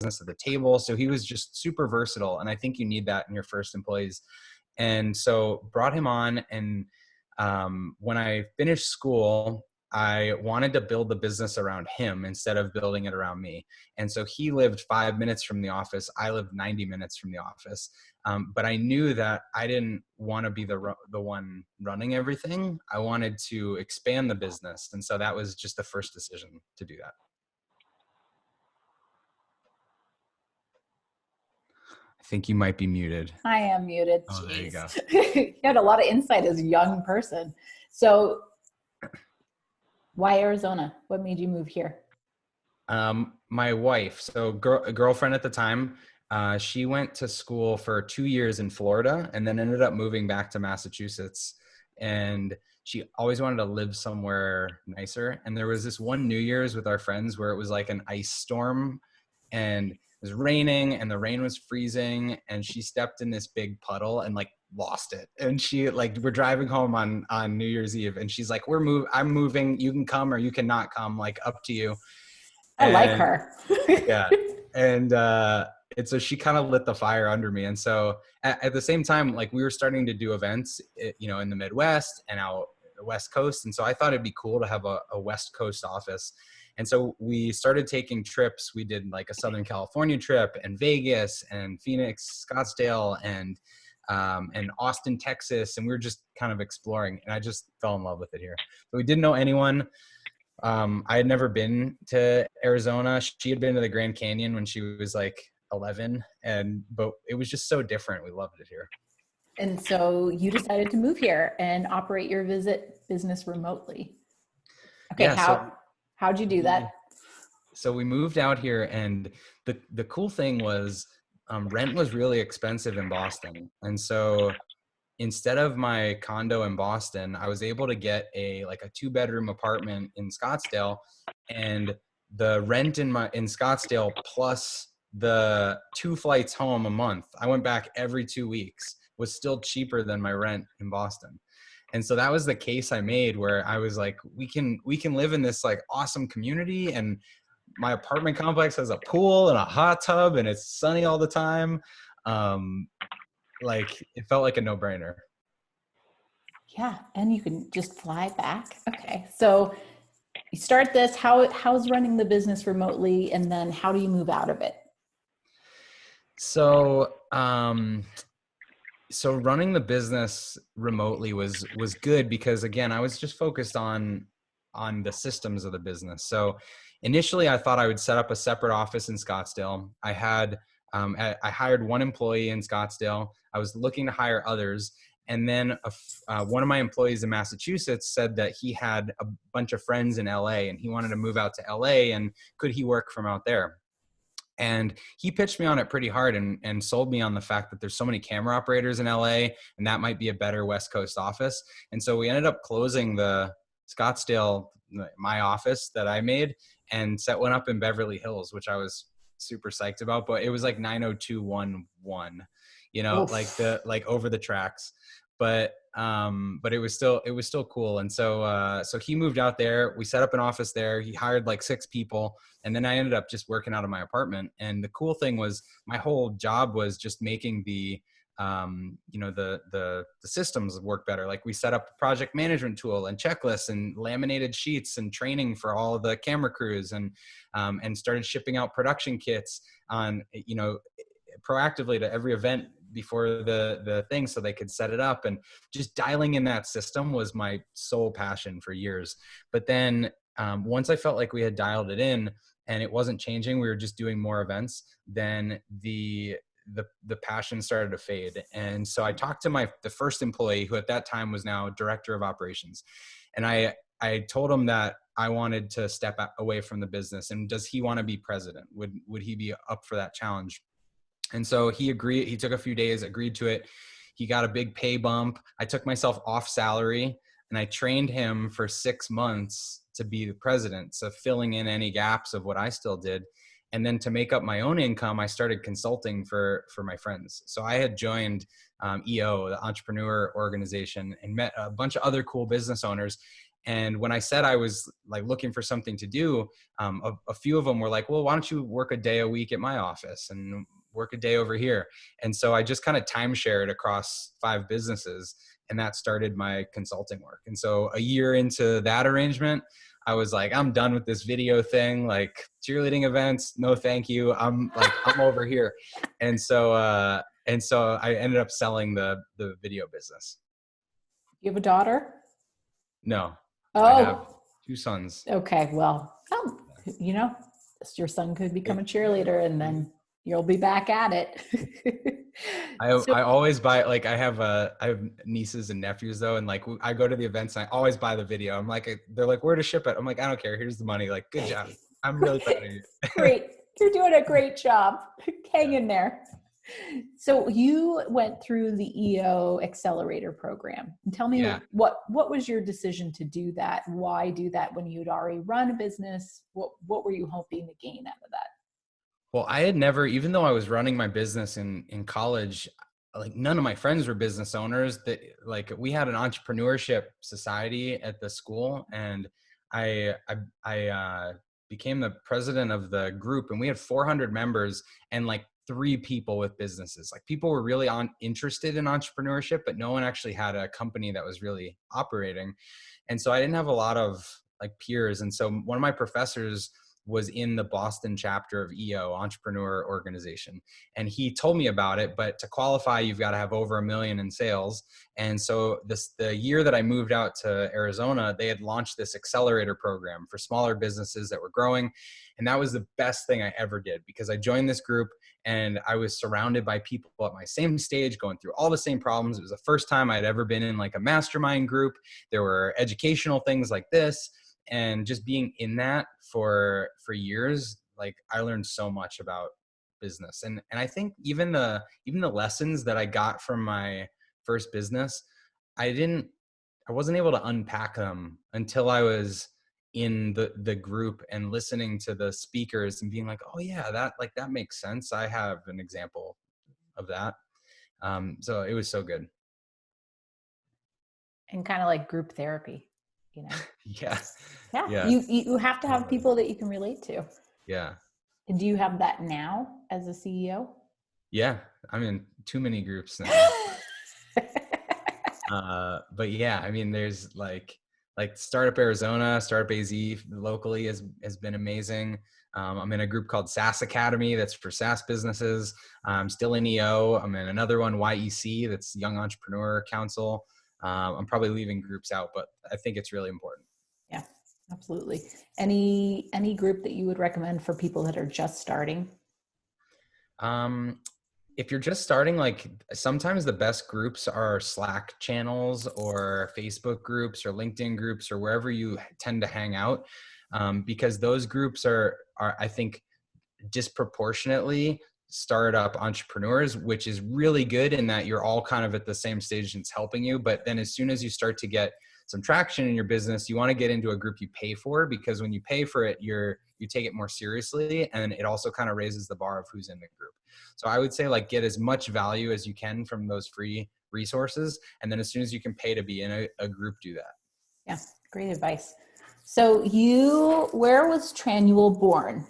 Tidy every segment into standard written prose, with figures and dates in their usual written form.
business at the table. So he was just super versatile. And I think you need that in your first employees. And so brought him on. And when I finished school, I wanted to build the business around him instead of building it around me. And so he lived 5 minutes from the office. I lived 90 minutes from the office. But I knew that I didn't want to be the one running everything. I wanted to expand the business. And so that was just the first decision to do that. I think you might be muted. I am muted. Oh, there you go. You had a lot of insight as a young person. So why Arizona? What made you move here? My wife, so a girlfriend at the time, she went to school for 2 years in Florida and then ended up moving back to Massachusetts. And she always wanted to live somewhere nicer. And there was this one New Year's with our friends where it was like an ice storm and it was raining and the rain was freezing and she stepped in this big puddle and like lost it. And she we're driving home on New Year's Eve and she's like, I'm moving. You can come or you cannot come, like up to you. I like her. Yeah. And so she kind of lit the fire under me. And so at the same time, like we were starting to do events, in the Midwest and out the West Coast. And so I thought it'd be cool to have a West Coast office. And so we started taking trips. We did like a Southern California trip and Vegas and Phoenix, Scottsdale and Austin, Texas. And we were just kind of exploring and I just fell in love with it here. So we didn't know anyone. I had never been to Arizona. She had been to the Grand Canyon when she was like 11 but it was just so different. We loved it here. And so you decided to move here and operate your business remotely. Okay. Yeah, how'd you do that? So we moved out here and the cool thing was rent was really expensive in Boston. And so instead of my condo in Boston, I was able to get a 2-bedroom apartment in Scottsdale, and the rent in Scottsdale plus the 2 flights home a month, I went back every 2 weeks, was still cheaper than my rent in Boston. And so that was the case I made where I was like, we can live in this like awesome community and my apartment complex has a pool and a hot tub and it's sunny all the time. It felt like a no-brainer. Yeah. And you can just fly back. Okay. So you start this, how's running the business remotely? And then how do you move out of it? So running the business remotely was good because again, I was just focused on the systems of the business. So initially I thought I would set up a separate office in Scottsdale. I hired 1 employee in Scottsdale. I was looking to hire others. And then one of my employees in Massachusetts said that he had a bunch of friends in LA and he wanted to move out to LA and could he work from out there? And he pitched me on it pretty hard and sold me on the fact that there's so many camera operators in LA and that might be a better West Coast office. And so we ended up closing the Scottsdale, my office that I made, and set one up in Beverly Hills, which I was super psyched about, but it was like 90211, Oof. like over the tracks, but it was still cool. And so he moved out there, we set up an office there, he hired like 6 people. And then I ended up just working out of my apartment. And the cool thing was my whole job was just making the systems work better. Like we set up a project management tool and checklists and laminated sheets and training for all of the camera crews and started shipping out production kits on, proactively to every event before the thing so they could set it up. And just dialing in that system was my sole passion for years. But then once I felt like we had dialed it in and it wasn't changing, we were just doing more events, then the passion started to fade. And so I talked to the first employee, who at that time was now director of operations. And I told him that I wanted to step away from the business. And does he want to be president? Would he be up for that challenge? And so he agreed. He took a few days, agreed to it. He got a big pay bump. I took myself off salary and I trained him for 6 months to be the president. So filling in any gaps of what I still did. And then to make up my own income, I started consulting for my friends. So I had joined EO, the Entrepreneur Organization, and met a bunch of other cool business owners. And when I said I was like looking for something to do, a few of them were like, well, why don't you work a day a week at my office and work a day over here? And so I just kind of timeshared across 5 businesses, and that started my consulting work. And so a year into that arrangement, I was like, I'm done with this video thing, like cheerleading events. No, thank you. I'm over here. And so I ended up selling the video business. You have a daughter? No, I have Oh, 2 sons. okay. Well, you know, your son could become a cheerleader and then you'll be back at it. So, I always buy, like, I have nieces and nephews though. And like, I go to the events and I always buy the video. I'm like, they're like, where to ship it? I'm like, I don't care. Here's the money. Like, good job. I'm really proud of you. great. You're doing a great job. Hang Yeah. in there. So you went through the EO accelerator program. And tell me what was your decision to do that? Why do that when you'd already run a business? What were you hoping to gain out of that? Well, I had never, even though I was running my business in college, like none of my friends were business owners. That, like, we had an entrepreneurship society at the school, and I became the president of the group, and we had 400 members and like 3 people with businesses. Like, people were really interested in entrepreneurship, but no one actually had a company that was really operating. And so I didn't have a lot of like peers. And so one of my professors was in the Boston chapter of EO, Entrepreneur Organization. And he told me about it, but to qualify, you've got to have over $1 million in sales. And so the year that I moved out to Arizona, they had launched this accelerator program for smaller businesses that were growing. And that was the best thing I ever did, because I joined this group and I was surrounded by people at my same stage going through all the same problems. It was the first time I'd ever been in like a mastermind group. There were educational things like this. And just being in that for years, like, I learned so much about business. And I think even the lessons that I got from my first business, I wasn't able to unpack them until I was in the group and listening to the speakers and being like, oh yeah, that makes sense. I have an example of that. So it was so good. And kind of like group therapy, you know? Yeah. Yeah. Yeah. You have to have people that you can relate to. Yeah. And do you have that now as a CEO? Yeah. I'm in too many groups now. But yeah, I mean, there's like Startup Arizona, Startup AZ locally has been amazing. I'm in a group called SaaS Academy that's for SaaS businesses. I'm still in EO. I'm in another one, YEC, that's Young Entrepreneur Council. I'm probably leaving groups out, but I think it's really important. Yeah, absolutely. Any group that you would recommend for people that are just starting? If you're just starting, like, sometimes the best groups are Slack channels or Facebook groups or LinkedIn groups or wherever you tend to hang out, because those groups are I think disproportionately startup entrepreneurs, which is really good in that you're all kind of at the same stage and it's helping you. But then as soon as you start to get some traction in your business, you want to get into a group you pay for, because when you pay for it, you take it more seriously, and it also kind of raises the bar of who's in the group. So I would say, like, get as much value as you can from those free resources, and then as soon as you can pay to be in a group, do that. Yeah, great advice. So where was Trainual born?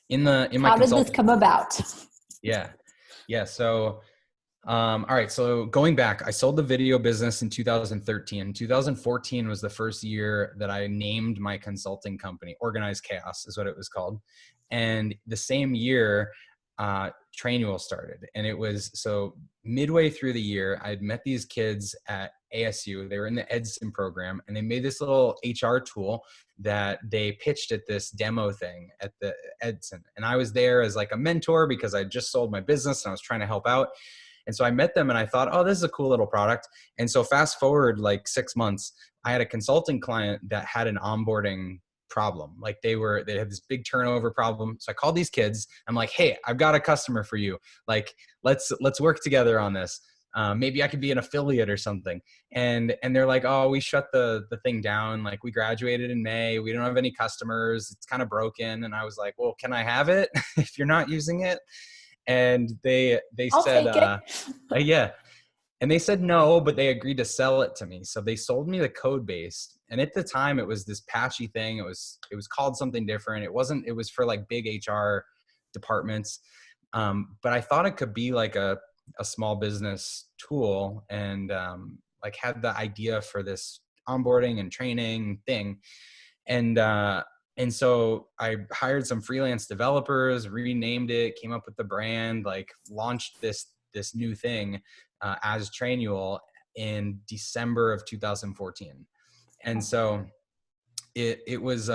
In my How did this come about? Yeah. So, all right. So going back, I sold the video business in 2013. 2014 was the first year that I named my consulting company. Organized Chaos is what it was called. And the same year, Trainual started. And it was, so midway through the year, I'd met these kids at ASU. They were in the Edson program, and they made this little HR tool that they pitched at this demo thing at the Edson. And I was there as like a mentor because I just sold my business and I was trying to help out. And so I met them and I thought, oh, this is a cool little product. And so fast forward like 6 months, I had a consulting client that had an onboarding problem. Like, they had this big turnover problem. So I called these kids. I'm like, hey, I've got a customer for you. Like, let's work together on this. Maybe I could be an affiliate or something. And they're like, oh, we shut the thing down. Like, we graduated in May. We don't have any customers. It's kind of broken. And I was like, well, can I have it if you're not using it? And they I'll said, take it. yeah. And they said no, but they agreed to sell it to me. So they sold me the code base. And at the time it was this patchy thing. It was called something different. It was for like big HR departments. But I thought it could be like a small business tool, and like had the idea for this onboarding and training thing. And so I hired some freelance developers, renamed it, came up with the brand, like launched this new thing as Trainual in December of 2014. And so it was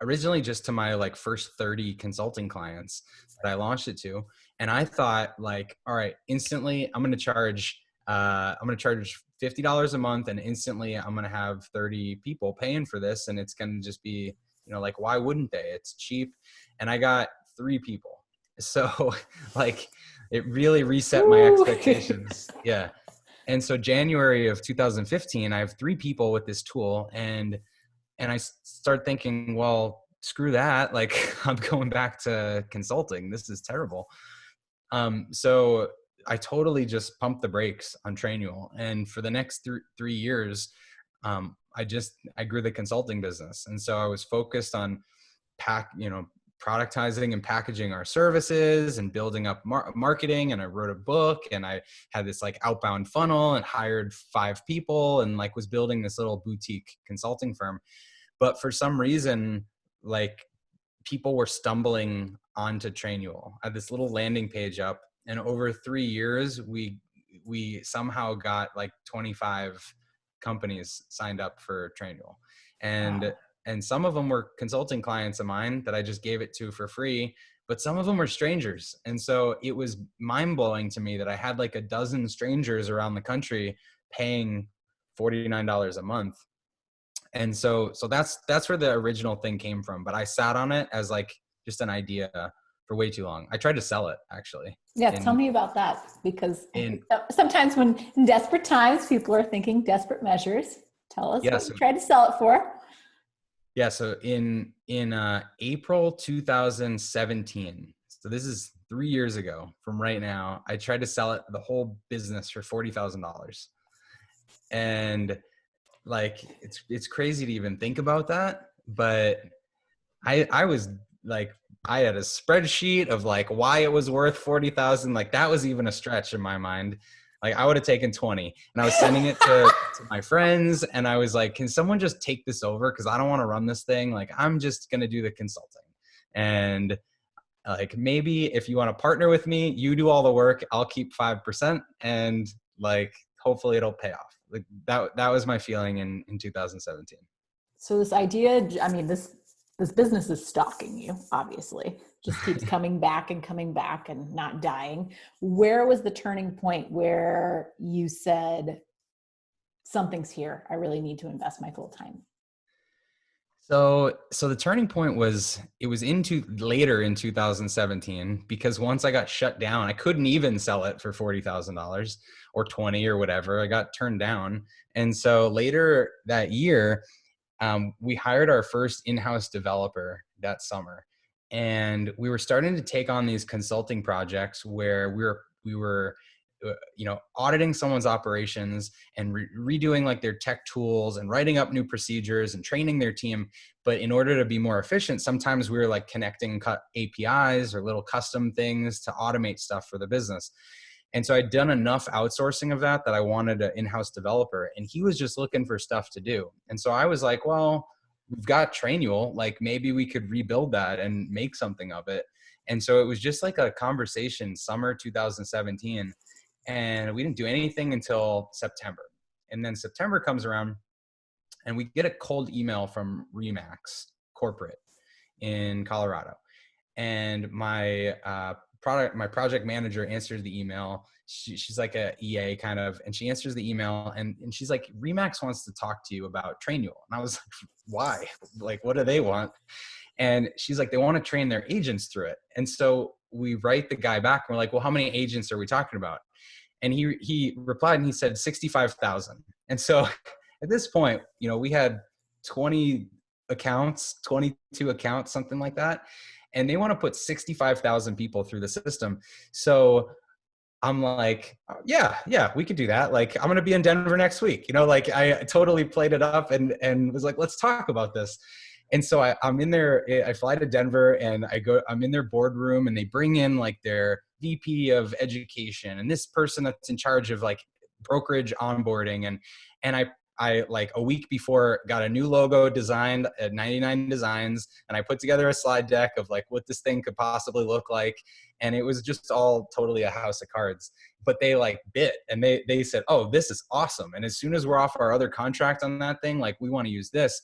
originally just to my like first 30 consulting clients that I launched it to. And I thought like, all right, instantly I'm going to charge $50 a month, and instantly I'm going to have 30 people paying for this. And it's going to just be, like, why wouldn't they? It's cheap. And I got 3 people. So like it really reset my expectations. Yeah. And so January of 2015, I have 3 people with this tool, and I start thinking, well, screw that. Like, I'm going back to consulting. This is terrible. So I totally just pumped the brakes on Trainual. And for the next 3 years, I grew the consulting business. And so I was focused on productizing and packaging our services and building up marketing. And I wrote a book, and I had this like outbound funnel and hired 5 people, and like was building this little boutique consulting firm. But for some reason, like, people were stumbling onto Trainual. I had this little landing page up, and over 3 years, we somehow got like 25 companies signed up for Trainual. And Wow. and some of them were consulting clients of mine that I just gave it to for free, but some of them were strangers. And so it was mind-blowing to me that I had like a dozen strangers around the country paying $49 a month. And so that's where the original thing came from. But I sat on it as like just an idea for way too long. I tried to sell it, actually. Yeah, tell me about that, because I In think sometimes when in desperate times, people are thinking desperate measures. Tell us yeah, what you tried to sell it for. so in April 2017, so this is 3 years ago from right now, I tried to sell it, the whole business, for $40,000. And like, it's crazy to even think about that, but I was like, I had a spreadsheet of like why it was worth 40,000. Like, that was even a stretch in my mind. Like, I would have taken 20, and I was sending it to my friends, and I was like, can someone just take this over? Cause I don't want to run this thing. Like, I'm just going to do the consulting. And like, maybe if you want to partner with me, you do all the work, I'll keep 5%, and like, hopefully it'll pay off. Like, that was my feeling in 2017. So this idea, I mean, this business is stalking you, obviously, just keeps coming back and not dying. Where was the turning point where you said, something's here, I really need to invest my full time? So the turning point was, it was later in 2017, because once I got shut down, I couldn't even sell it for $40,000 or 20 or whatever. I got turned down. And so later that year, we hired our first in-house developer that summer, and we were starting to take on these consulting projects where we were auditing someone's operations and redoing like their tech tools and writing up new procedures and training their team. But in order to be more efficient, sometimes we were like connecting APIs or little custom things to automate stuff for the business. And so I'd done enough outsourcing of that I wanted an in-house developer, and he was just looking for stuff to do. And so I was like, well, we've got Trainual, like maybe we could rebuild that and make something of it. And so it was just like a conversation, summer 2017, and we didn't do anything until September. And then September comes around, and we get a cold email from Remax Corporate in Colorado. And my project manager answers the email. She's like a EA kind of, and she answers the email, and she's like, Remax wants to talk to you about Trainual. And I was like, why? Like, what do they want? And she's like, they want to train their agents through it. And so we write the guy back, and we're like, well, how many agents are we talking about? And he replied, and he said 65,000. And so at this point, we had 22 accounts, something like that. And they want to put 65,000 people through the system. So I'm like, yeah, we could do that. Like, I'm going to be in Denver next week. Like I totally played it up and was like, let's talk about this. And so I'm in there, I fly to Denver and I'm in their boardroom and they bring in like their VP of education and this person that's in charge of like brokerage onboarding. And I like a week before got a new logo designed at 99 Designs. And I put together a slide deck of like what this thing could possibly look like. And it was just all totally a house of cards. But they like bit and they said, oh, this is awesome. And as soon as we're off our other contract on that thing, like we want to use this.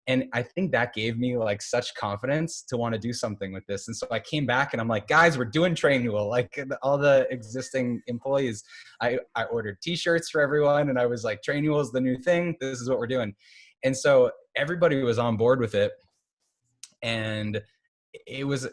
And I think that gave me like such confidence to want to do something with this. And so I came back and I'm like, guys, we're doing Trainual. Like all the existing employees, I ordered t-shirts for everyone. And I was like, Trainual is the new thing. This is what we're doing. And so everybody was on board with it. And it was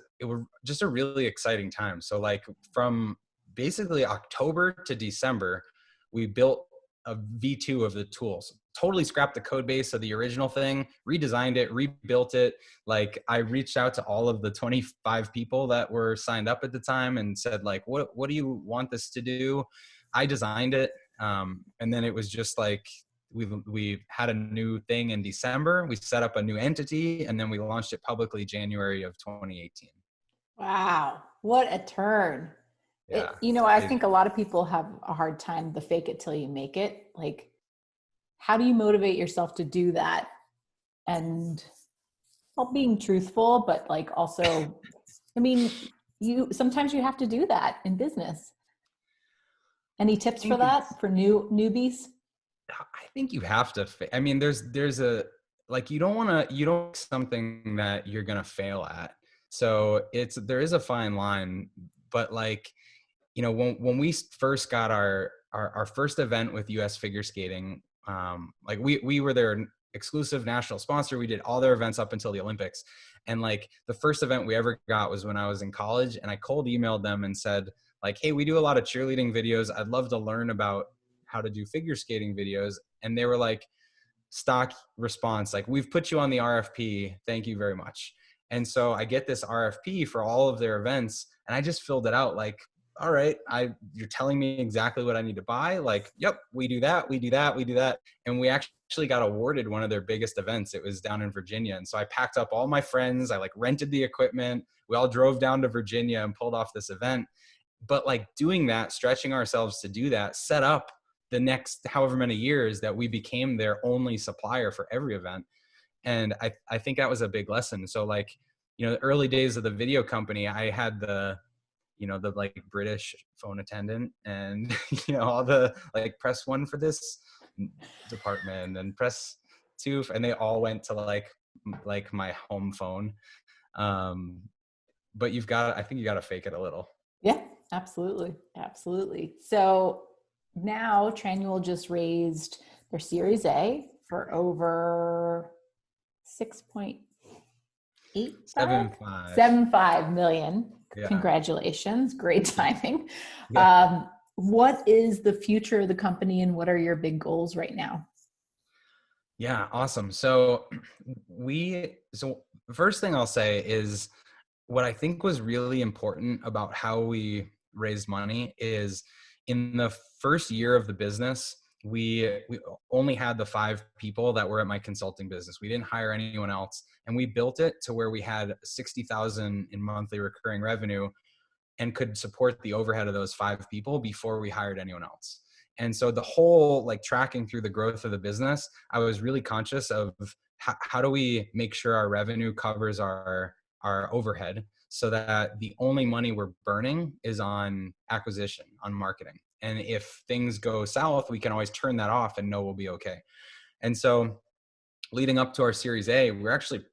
just a really exciting time. So like from basically October to December, we built a V2 of the tools, totally scrapped the code base of the original thing, redesigned it, rebuilt it. Like I reached out to all of the 25 people that were signed up at the time and said like, what do you want this to do? I designed it. And then it was just like, we had a new thing in December. We set up a new entity and then we launched it publicly January of 2018. Wow. What a turn. Yeah. I think a lot of people have a hard time the fake it till you make it. Like, how do you motivate yourself to do that? And well, being truthful, but like also, I mean, sometimes you have to do that in business. Any tips for that for newbies? I think you have to, I mean, there's a, like, you don't something that you're going to fail at. So there is a fine line, but like, when we first got our first event with US Figure Skating, like we were their exclusive national sponsor. We did all their events up until the Olympics. And like the first event we ever got was when I was in college, and I cold emailed them and said like, hey, we do a lot of cheerleading videos. I'd love to learn about how to do figure skating videos. And they were like, stock response, like, we've put you on the RFP. Thank you very much. And so I get this RFP for all of their events and I just filled it out like, all right, you're telling me exactly what I need to buy. Like, yep, we do that. We do that. We do that. And we actually got awarded one of their biggest events. It was down in Virginia. And so I packed up all my friends. I like rented the equipment. We all drove down to Virginia and pulled off this event. But like doing that, stretching ourselves to do that, set up the next however many years that we became their only supplier for every event. And I think that was a big lesson. So like, the early days of the video company, I had the like British phone attendant and, all the like press 1 for this department and press 2. And they all went to like my home phone. But I think you got to fake it a little. Yeah, absolutely. Absolutely. So now Trainual just raised their Series A for over 6.75 million. Yeah. Congratulations. Great timing. Yeah. What is the future of the company and what are your big goals right now? Yeah, awesome. So the first thing I'll say is what I think was really important about how we raised money is in the first year of the business, we only had the 5 people that were at my consulting business. We didn't hire anyone else. And we built it to where we had 60,000 in monthly recurring revenue and could support the overhead of those 5 people before we hired anyone else. And so the whole like tracking through the growth of the business, I was really conscious of how do we make sure our revenue covers our overhead so that the only money we're burning is on acquisition, on marketing. And if things go south, we can always turn that off and know we'll be okay. And so leading up to our Series A, we were actually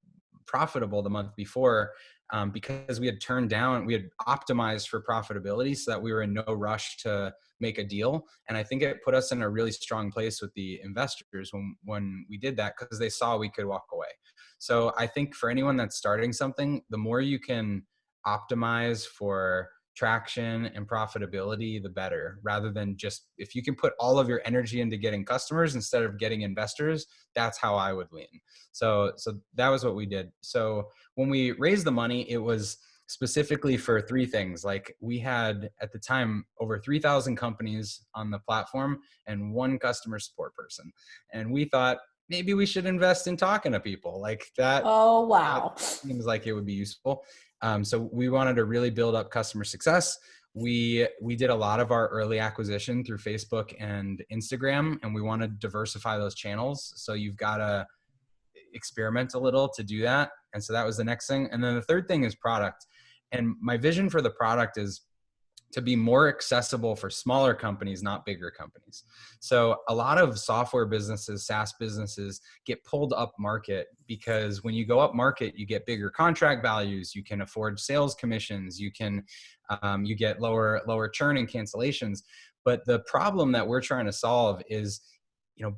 profitable the month before because we had optimized for profitability so that we were in no rush to make a deal. And I think it put us in a really strong place with the investors when we did that, because they saw we could walk away. So I think for anyone that's starting something, the more you can optimize for traction and profitability, the better, rather than just, if you can put all of your energy into getting customers instead of getting investors, that's how I would lean. So that was what we did. So when we raised the money, it was specifically for three things. Like we had at the time over 3,000 companies on the platform and one customer support person. And we thought maybe we should invest in talking to people like that. Oh, wow. That seems like it would be useful. So we wanted to really build up customer success. We did a lot of our early acquisition through Facebook and Instagram, and we want to diversify those channels. So you've got to experiment a little to do that. And so that was the next thing. And then the third thing is product. And my vision for the product is to be more accessible for smaller companies, not bigger companies. So a lot of software businesses, SaaS businesses get pulled up market because when you go up market, you get bigger contract values, you can afford sales commissions, you get lower churn and cancellations. But the problem that we're trying to solve is,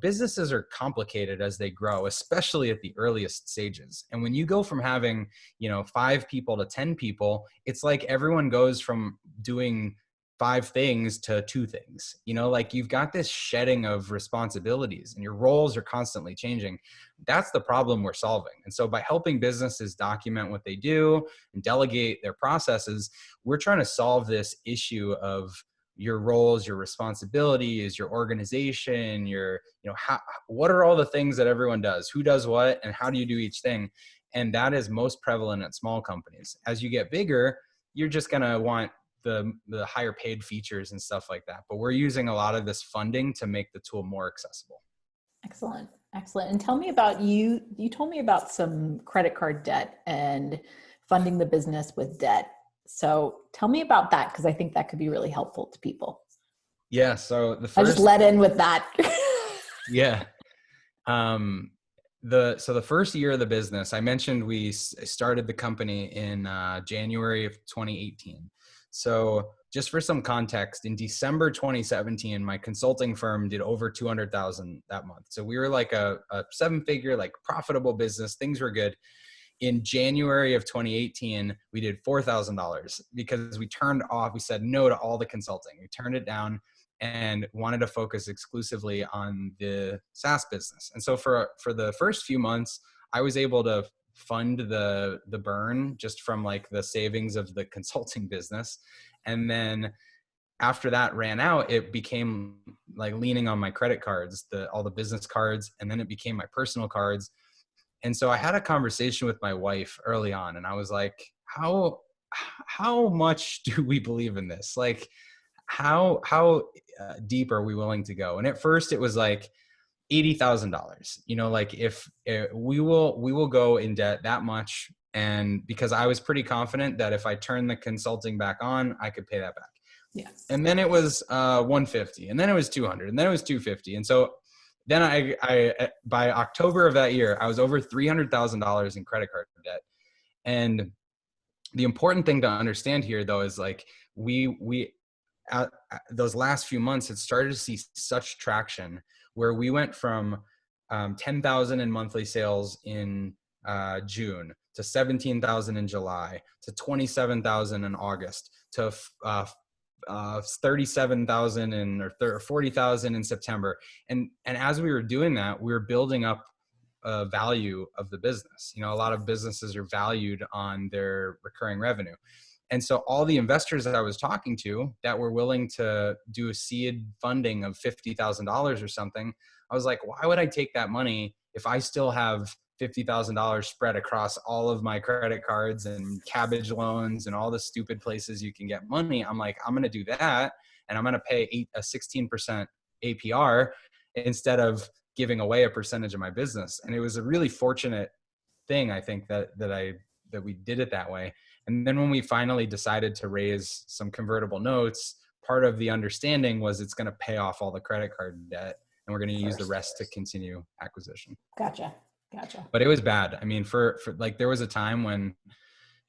businesses are complicated as they grow, especially at the earliest stages. And when you go from having, 5 people to 10 people, it's like everyone goes from doing 5 things to 2 things. Like you've got this shedding of responsibilities and your roles are constantly changing. That's the problem we're solving. And so by helping businesses document what they do and delegate their processes, we're trying to solve this issue of your roles, your responsibilities, your organization, what are all the things that everyone does? Who does what? And how do you do each thing? And that is most prevalent at small companies. As you get bigger, you're just going to want the higher paid features and stuff like that. But we're using a lot of this funding to make the tool more accessible. Excellent. Excellent. And tell me about you told me about some credit card debt and funding the business with debt. So tell me about that, because I think that could be really helpful to people. Yeah. So I just let in with that. Yeah. The first year of the business, I mentioned we started the company in January of 2018. So just for some context, in December 2017, my consulting firm did over 200,000 that month. So we were like a 7-figure, like profitable business. Things were good. In January of 2018, we did $4,000 because we said no to all the consulting. We turned it down and wanted to focus exclusively on the SaaS business. And so for the first few months, I was able to fund the burn just from like the savings of the consulting business. And then after that ran out, it became like leaning on my credit cards, all the business cards, and then it became my personal cards. And so I had a conversation with my wife early on, and I was like, how much do we believe in this? Like, how deep are we willing to go? And at first it was like $80,000, like if we will go in debt that much. And because I was pretty confident that if I turned the consulting back on, I could pay that back. Yeah. And then it was 150, and then it was 200, and then it was 250. And so then I by October of that year, I was over $300,000 in credit card debt. And the important thing to understand here, though, is like we those last few months had started to see such traction where we went from 10,000 in monthly sales in June to 17,000 in July to 27,000 in August to 37,000 or 40,000 in September. And as we were doing that, we were building up value of the business. A lot of businesses are valued on their recurring revenue. And so all the investors that I was talking to that were willing to do a seed funding of $50,000 or something, I was like, why would I take that money if I still have $50,000 spread across all of my credit cards and cabbage loans and all the stupid places you can get money? I'm like, I'm going to do that, and I'm going to pay a 16% APR instead of giving away a percentage of my business. And it was a really fortunate thing, I think, that we did it that way. And then when we finally decided to raise some convertible notes, part of the understanding was it's going to pay off all the credit card debt, and we're going to use the rest to continue acquisition. Gotcha. But it was bad. I mean, for like, there was a time when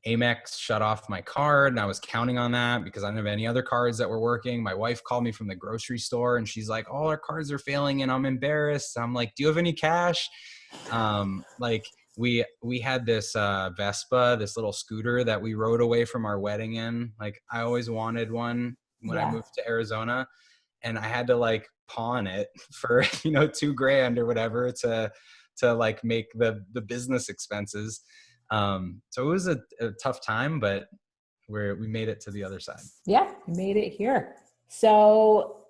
Amex shut off my card, and I was counting on that because I didn't have any other cards that were working. My wife called me from the grocery store, and she's like, all our cards are failing, and I'm embarrassed. I'm like, do you have any cash? Like we had this Vespa, this little scooter that we rode away from our wedding in. Like, I always wanted one when I moved to Arizona, and I had to like pawn it for, $2,000 or whatever to like make the business expenses. So it was a tough time, but we made it to the other side. Yeah, we made it here. So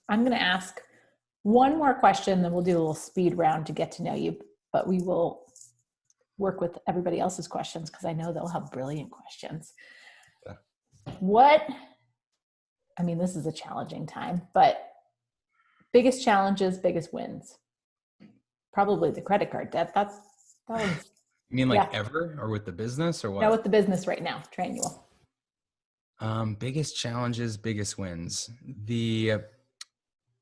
I'm going to ask one more question, then we'll do a little speed round to get to know you, but we will work with everybody else's questions because I know they'll have brilliant questions. Yeah. This is a challenging time, but biggest challenges, biggest wins. Probably the credit card debt. That was. You mean like ever, or with the business, or what? No, with the business right now, Trainual. Biggest challenges, biggest wins.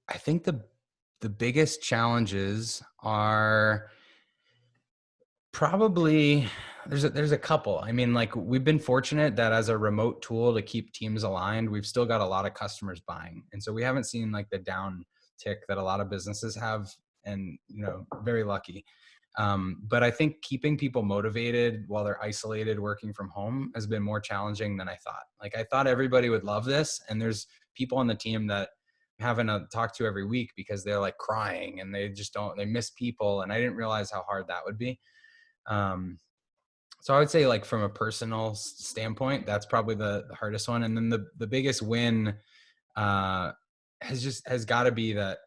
I think the biggest challenges are probably, there's a couple. I mean, like, we've been fortunate that as a remote tool to keep teams aligned, we've still got a lot of customers buying. And so we haven't seen like the down tick that a lot of businesses have, and, very lucky. But I think keeping people motivated while they're isolated working from home has been more challenging than I thought. Like, I thought everybody would love this, and there's people on the team that I'm having to talk to every week because they're like crying and they miss people. And I didn't realize how hard that would be. So I would say, like, from a personal standpoint, that's probably the hardest one. And then the biggest win has got to be that,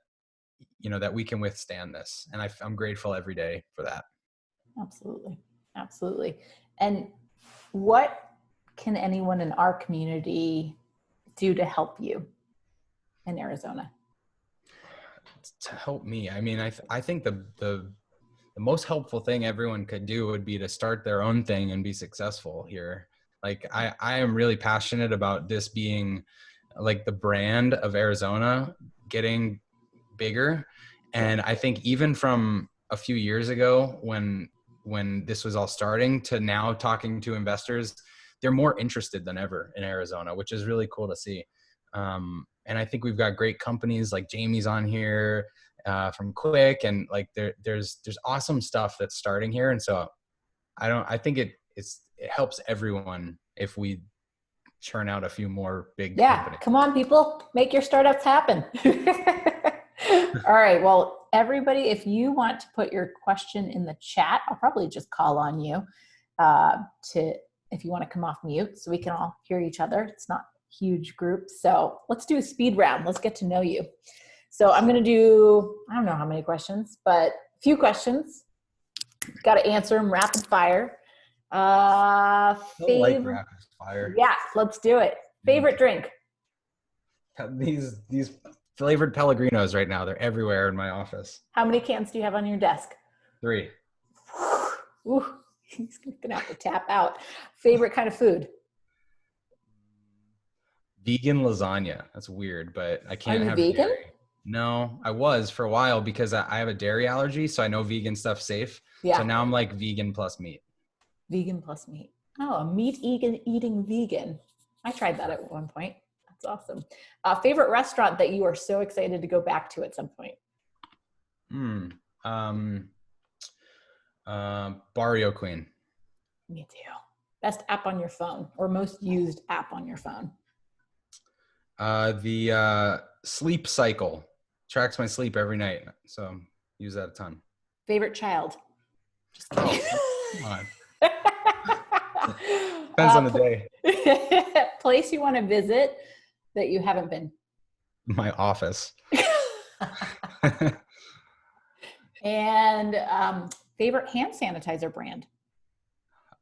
that we can withstand this. And I'm grateful every day for that. Absolutely. Absolutely. And what can anyone in our community do to help you in Arizona? To help me? I mean, I think the most helpful thing everyone could do would be to start their own thing and be successful here. Like, I am really passionate about this being like the brand of Arizona getting bigger. And I think even from a few years ago when this was all starting to now talking to investors, they're more interested than ever in Arizona, which is really cool to see. And I think we've got great companies like Jamie's on here, from Quick, and like there's awesome stuff that's starting here. And so I think it helps everyone if we churn out a few more big companies. Come on, people, make your startups happen. All right. Well, everybody, if you want to put your question in the chat, I'll probably just call on you if you want to come off mute so we can all hear each other. It's not huge groups. So let's do a speed round. Let's get to know you. So I'm going to do, I don't know how many questions, but a few questions. Got to answer them rapid fire. I like rapid fire. Yeah, let's do it. Favorite drink? These flavored Pellegrinos right now. They're everywhere in my office. How many cans do you have on your desk? 3. Ooh, he's going to have to tap out. Favorite kind of food? Vegan lasagna. That's weird, but I can't have vegan? Dairy. No, I was for a while because I have a dairy allergy, so I know vegan stuff's safe. Yeah. So now I'm like vegan plus meat. Vegan plus meat. Oh, a meat eating vegan. I tried that at one point. That's awesome. Favorite restaurant that you are so excited to go back to at some point? Barrio Queen. Me too. Best app on your phone, or most used app on your phone? The Sleep Cycle tracks my sleep every night, so use that a ton. Favorite child? Just kidding. Come on. Depends on the day. Place you want to visit that you haven't been? My office. And favorite hand sanitizer brand?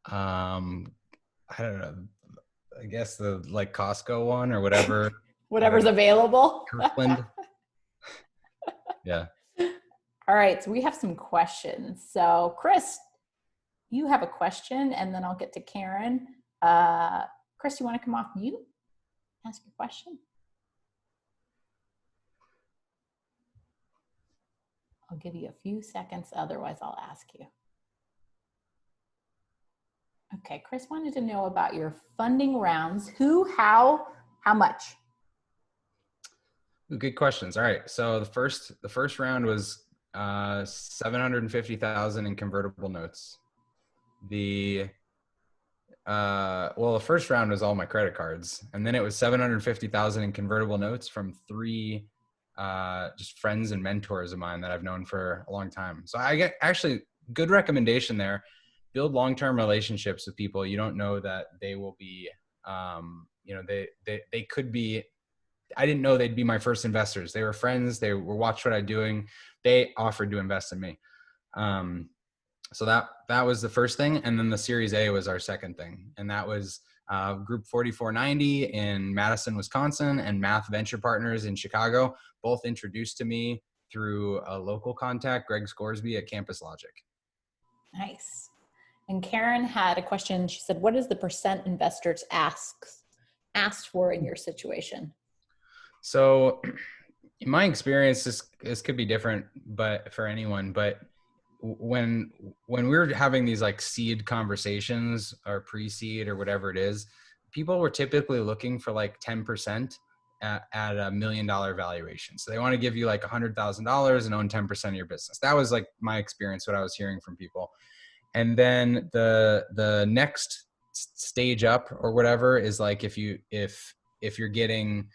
I don't know. I guess the like Costco one or whatever. Whatever's available. Kirkland. Yeah. All right. So we have some questions. So Chris, you have a question, and then I'll get to Karen. Chris, you want to come off mute? Ask your question. I'll give you a few seconds. Otherwise, I'll ask you. Okay. Chris wanted to know about your funding rounds. Who, how much? Good questions. All right. So the first round was $750,000 in convertible notes. The first round was all my credit cards, and then it was $750,000 in convertible notes from 3 just friends and mentors of mine that I've known for a long time. So I get actually good recommendation there. Build long-term relationships with people. You don't know that they will be They could be, I didn't know they'd be my first investors. They were friends. They were watched what I'm doing. They offered to invest in me. So that was the first thing. And then the Series A was our second thing. And that was Group 4490 in Madison, Wisconsin, and Math Venture Partners in Chicago, both introduced to me through a local contact, Greg Scoresby at Campus Logic. Nice. And Karen had a question. She said, what is the percent investors asked for in your situation? So in my experience, this could be different, but for anyone, but when we were having these like seed conversations or pre-seed or whatever it is, people were typically looking for like 10% at $1 million valuation. So they want to give you like $100,000 and own 10% of your business. That was like my experience, what I was hearing from people. And then the next stage up or whatever is like, if you're getting,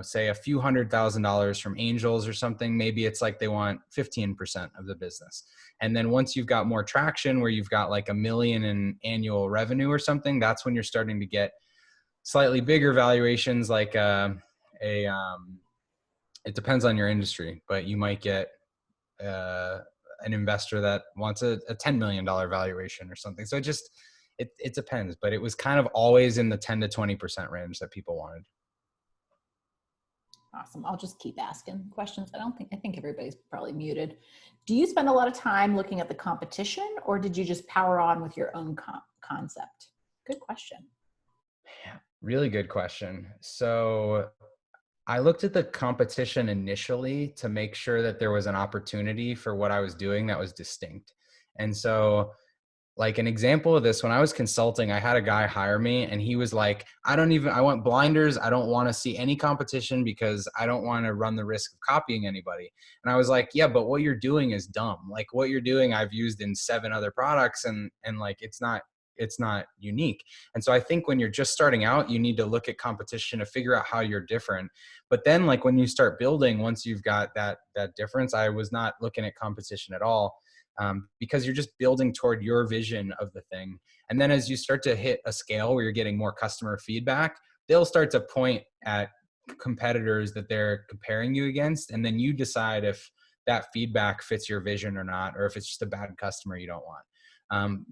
say a few $100,000 from angels or something, maybe it's like they want 15% of the business. And then once you've got more traction where you've got like $1 million in annual revenue or something, that's when you're starting to get slightly bigger valuations. Like it depends on your industry, but you might get an investor that wants a $10 million valuation or something. So it depends, but it was kind of always in the 10 to 20% range that people wanted. Awesome. I'll just keep asking questions. I think everybody's probably muted. Do you spend a lot of time looking at the competition, or did you just power on with your own concept? Good question. Yeah, really good question. So I looked at the competition initially to make sure that there was an opportunity for what I was doing that was distinct. And so like an example of this, when I was consulting, I had a guy hire me and he was like, I want blinders. I don't want to see any competition because I don't want to run the risk of copying anybody. And I was like, yeah, but what you're doing is dumb. Like what you're doing, I've used in 7 other products and like, it's not unique. And so I think when you're just starting out, you need to look at competition to figure out how you're different. But then like when you start building, once you've got that difference, I was not looking at competition at all. Because you're just building toward your vision of the thing. And then as you start to hit a scale where you're getting more customer feedback, they'll start to point at competitors that they're comparing you against. And then you decide if that feedback fits your vision or not, or if it's just a bad customer you don't want.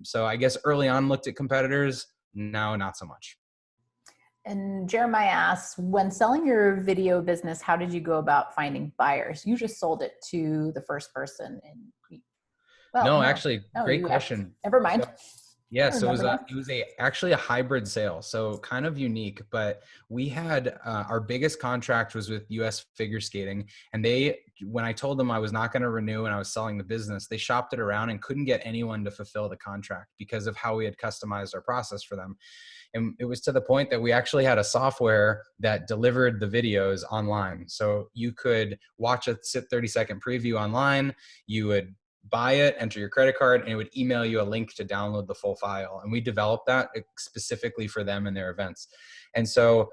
So I guess early on looked at competitors, now not so much. And Jeremiah asks, when selling your video business, how did you go about finding buyers? You just sold it to the first person and actually, great question. Never mind. So it was actually a hybrid sale. So kind of unique, but we had, our biggest contract was with US Figure Skating. And when I told them I was not going to renew and I was selling the business, they shopped it around and couldn't get anyone to fulfill the contract because of how we had customized our process for them. And it was to the point that we actually had a software that delivered the videos online. So you could watch a 30-second preview online. You would buy it, enter your credit card, and it would email you a link to download the full file. And we developed that specifically for them and their events. And so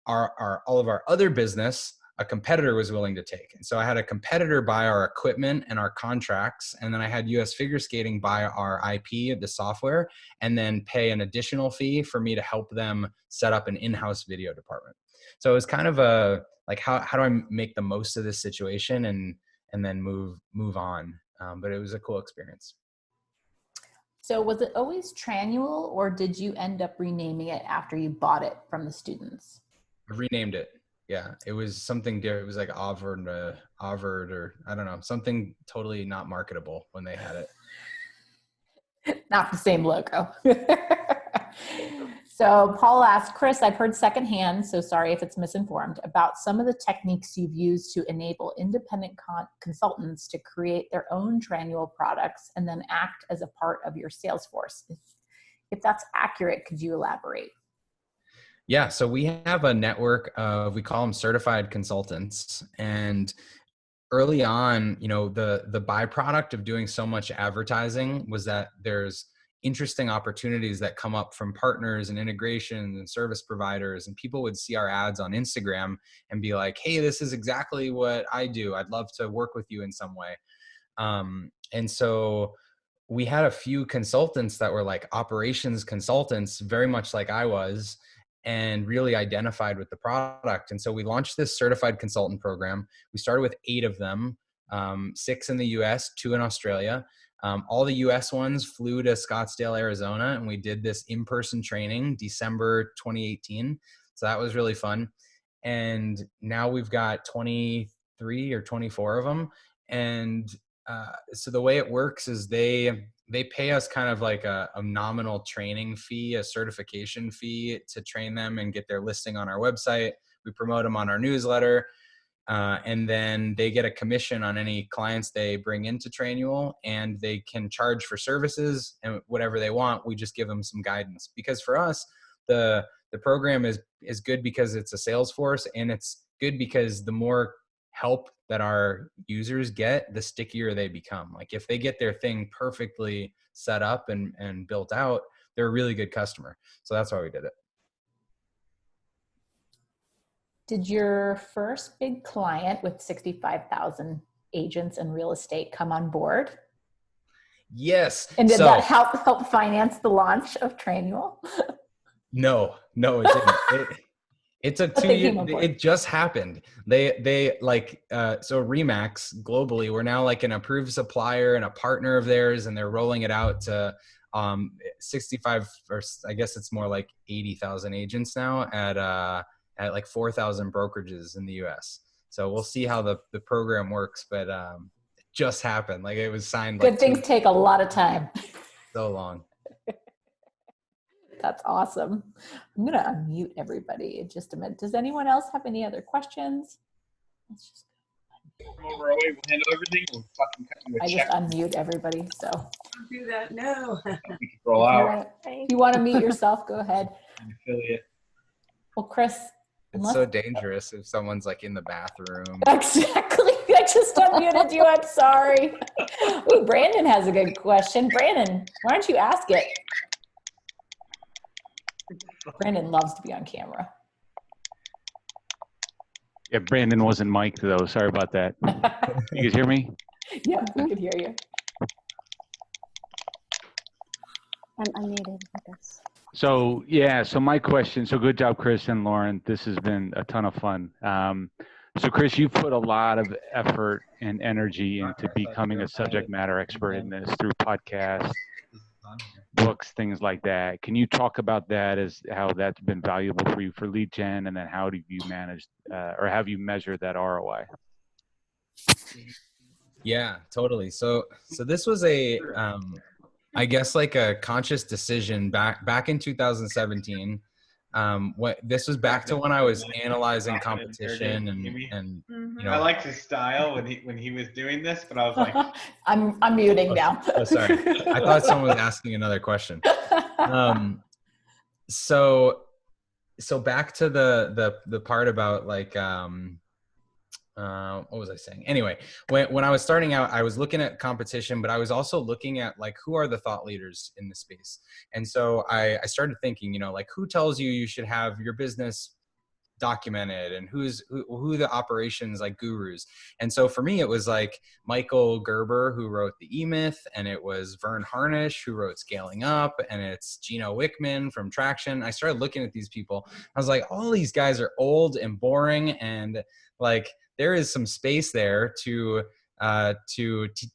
all of our other business, a competitor was willing to take. And so I had a competitor buy our equipment and our contracts. And then I had US Figure Skating buy our IP, the software, and then pay an additional fee for me to help them set up an in-house video department. So it was kind of like, how do I make the most of this situation and then move on? But it was a cool experience. So was it always Trainual, or did you end up renaming it after you bought it from the students? I renamed it. Yeah, it was something different. It was like Averd or I don't know, something totally not marketable when they had it. Not the same logo. So Paul asked, Chris, I've heard secondhand, so sorry if it's misinformed, about some of the techniques you've used to enable independent consultants to create their own Trainual products and then act as a part of your sales force. If that's accurate, could you elaborate? Yeah, so we have a network of, we call them certified consultants. And early on, the byproduct of doing so much advertising was that there's interesting opportunities that come up from partners and integrations and service providers, and people would see our ads on Instagram and be like, hey, this is exactly what I do. I'd love to work with you in some way. And so we had a few consultants that were like operations consultants, very much like I was. and really identified with the product. And so we launched this certified consultant program. We started with 8 of them, 6 in the US, 2 in Australia. All the US ones flew to Scottsdale, Arizona, and we did this in-person training December 2018. So that was really fun. And now we've got 23 or 24 of them. And so the way it works is they pay us kind of like a nominal training fee, a certification fee to train them and get their listing on our website. We promote them on our newsletter. And then they get a commission on any clients they bring into Trainual, and they can charge for services and whatever they want. We just give them some guidance, because for us, the program is good because it's a sales force, and it's good because the more help that our users get, the stickier they become. Like if they get their thing perfectly set up and built out, they're a really good customer. So that's why we did it. Did your first big client with 65,000 agents and real estate come on board? Yes. And did that help finance the launch of Trainual? No, it didn't. It took 2 years. It just happened. They like, so Remax globally, we're now like an approved supplier and a partner of theirs, and they're rolling it out to 65, or I guess it's more like 80,000 agents now at like 4,000 brokerages in the US. So we'll see how the program works, but it just happened. Like it was signed. Good things take a lot of time. So long. That's awesome. I'm going to unmute everybody in just a minute. Does anyone else have any other questions? Let's just come over our way. We'll handle everything. We'll fucking cut you a check. just unmute everybody. So Don't do that. No. We can roll out. If you want to mute yourself, go ahead. An affiliate. Well, Chris. It's so dangerous if someone's like in the bathroom. Exactly. I just unmuted you. I'm sorry. Ooh, Brandon has a good question. Brandon, why don't you ask it? Brandon loves to be on camera. Yeah, Brandon wasn't mic'd though. Sorry about that. You guys hear me? Yeah, we could hear you. I'm unmuted, I guess. So yeah, so my question, so good job, Chris and Lauren. This has been a ton of fun. So Chris, you've put a lot of effort and energy into becoming a subject matter expert in this through podcasts, books, things like that. Can you talk about that, as how that's been valuable for you for lead gen, and then how do you manage or have you measured that ROI? Yeah, totally. So this was a, I guess like a conscious decision back in 2017. This was back to when I was analyzing competition and you know. I liked his style when he was doing this, but I was like, I'm muting now. Oh, sorry. I thought someone was asking another question. So back to the part about like, what was I saying? Anyway, when I was starting out, I was looking at competition, but I was also looking at like, who are the thought leaders in the space? And so I started thinking, you know, like who tells you should have your business documented, and who the operations like gurus. And so for me, it was like Michael Gerber, who wrote the E-Myth, and it was Vern Harnish, who wrote Scaling Up, and it's Gino Wickman from Traction. I started looking at these people. I was like, all these guys are old and boring, and like there is some space there to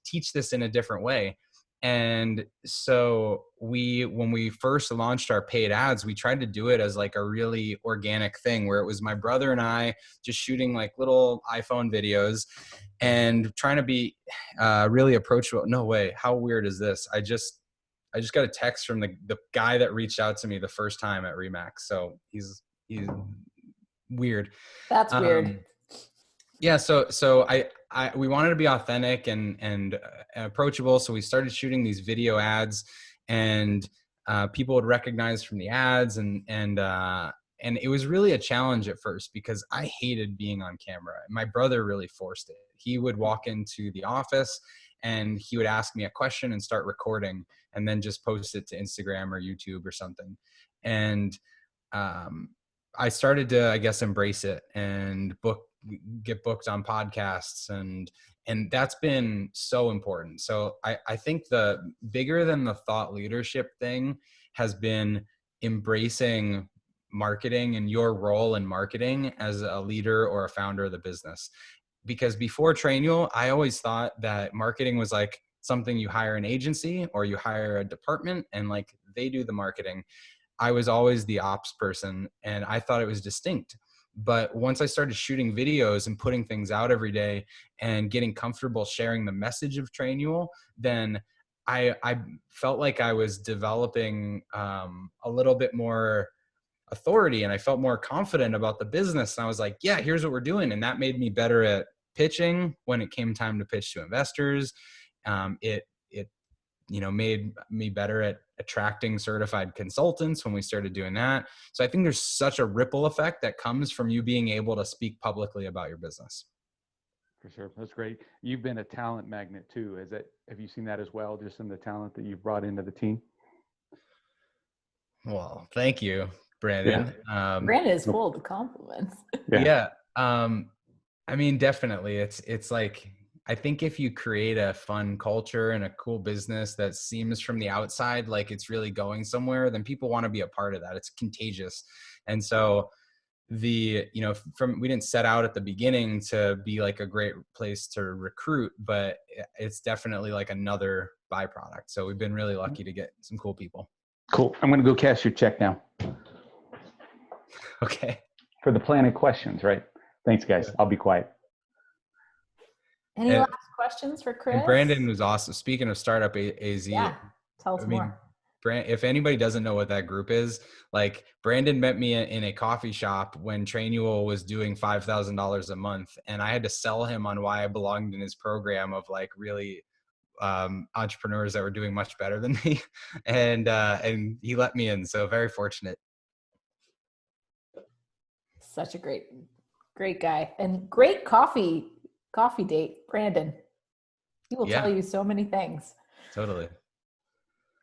teach this in a different way. And so when we first launched our paid ads, we tried to do it as like a really organic thing, where it was my brother and I just shooting like little iPhone videos and trying to be really approachable. No way. How weird is this? I just got a text from the guy that reached out to me the first time at Remax. So he's weird. That's weird. Yeah. So we wanted to be authentic and approachable. So we started shooting these video ads, and people would recognize from the ads, and it was really a challenge at first because I hated being on camera. My brother really forced it. He would walk into the office and he would ask me a question and start recording, and then just post it to Instagram or YouTube or something. And I started to, I guess, embrace it and get booked on podcasts, and that's been so important. So I think the bigger than the thought leadership thing has been embracing marketing and your role in marketing as a leader or a founder of the business. Because before Trainual, I always thought that marketing was like something you hire an agency or you hire a department and like they do the marketing. I was always the ops person and I thought it was distinct. But once I started shooting videos and putting things out every day and getting comfortable sharing the message of Trainual, then I felt like I was developing a little bit more authority and I felt more confident about the business. And I was like, yeah, here's what we're doing. And that made me better at pitching when it came time to pitch to investors. It made me better at attracting certified consultants when we started doing that. So I think there's such a ripple effect that comes from you being able to speak publicly about your business. For sure. That's great. You've been a talent magnet too. Have you seen that as well, just in the talent that you've brought into the team? Well, thank you, Brandon. Yeah. Brandon is full of compliments. Yeah. I mean, definitely. It's like, I think if you create a fun culture and a cool business that seems from the outside like it's really going somewhere, then people want to be a part of that. It's contagious. And so we didn't set out at the beginning to be like a great place to recruit, but it's definitely like another byproduct. So we've been really lucky to get some cool people. Cool. I'm going to go cash your check now. Okay. For the planning questions, right? Thanks, guys. I'll be quiet. Any last questions for Chris? And Brandon was awesome. Speaking of Startup AZ, yeah, tell us more. If anybody doesn't know what that group is, like Brandon met me in a coffee shop when Trainual was doing $5,000 a month. And I had to sell him on why I belonged in his program of like really entrepreneurs that were doing much better than me. And he let me in. So very fortunate. Such a great guy and great coffee date, Brandon. He will tell you so many things. Totally.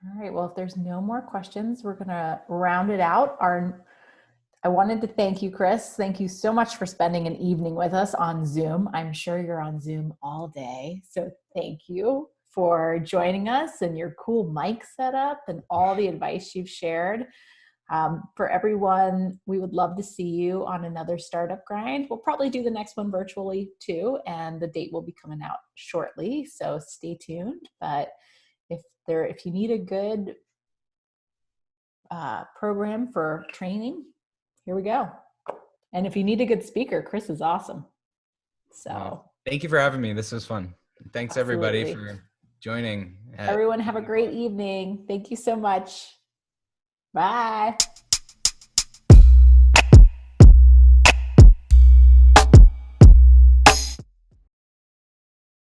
All right. Well, if there's no more questions, we're going to round it out. I wanted to thank you, Chris. Thank you so much for spending an evening with us on Zoom. I'm sure you're on Zoom all day. So thank you for joining us and your cool mic setup and all the advice you've shared. For everyone, we would love to see you on another Startup Grind. We'll probably do the next one virtually too, and the date will be coming out shortly. So stay tuned. But if you need a good program for training, here we go. And if you need a good speaker, Chris is awesome. So thank you for having me. This was fun. Thanks everybody for joining. Everyone have a great evening. Thank you so much. Bye.